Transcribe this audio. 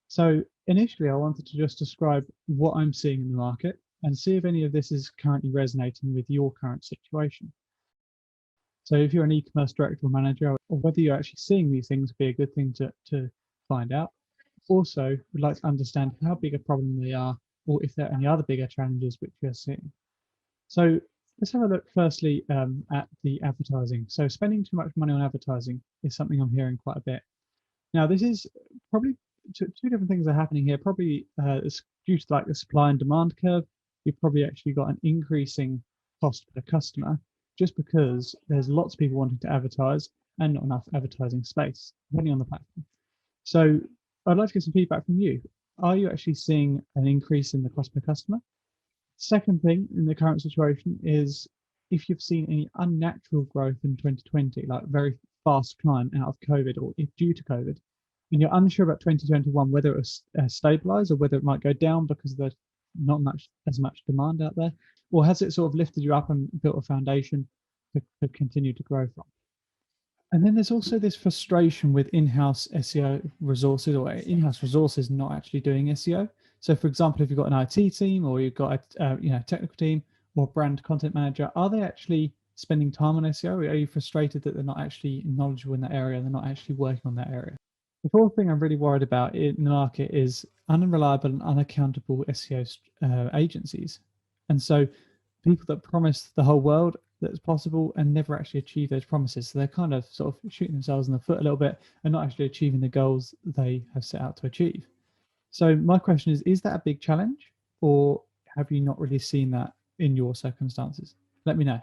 So initially, I wanted to just describe what I'm seeing in the market and see if any of this is currently resonating with your current situation. So if you're an e-commerce director or manager, or whether you're actually seeing these things, be a good thing to find out. Also, would like to understand how big a problem they are, or if there are any other bigger challenges which you're seeing. So let's have a look firstly at the advertising. So spending too much money on advertising is something I'm hearing quite a bit. Now, this is probably two different things are happening here. Probably it's due to like the supply and demand curve. You've probably actually got an increasing cost per customer just because there's lots of people wanting to advertise and not enough advertising space, depending on the platform. So I'd like to get some feedback from you. Are you actually seeing an increase in the cost per customer? Second thing in the current situation is if you've seen any unnatural growth in 2020, like very fast climb out of COVID or if due to COVID, and you're unsure about 2021, whether it was stabilize or whether it might go down because there's not much as much demand out there, or has it sort of lifted you up and built a foundation to continue to grow from? And then there's also this frustration with in-house SEO resources or in-house resources not actually doing SEO. So, for example, if you've got an IT team or you've got a technical team or brand content manager, are they actually spending time on SEO? Or are you frustrated that they're not actually knowledgeable in that area? They're not actually working on that area. The fourth thing I'm really worried about in the market is unreliable and unaccountable SEO agencies. And so people that promise the whole world that's possible and never actually achieve those promises. So they're kind of sort of shooting themselves in the foot a little bit and not actually achieving the goals they have set out to achieve. So my question is that a big challenge or have you not really seen that in your circumstances? Let me know.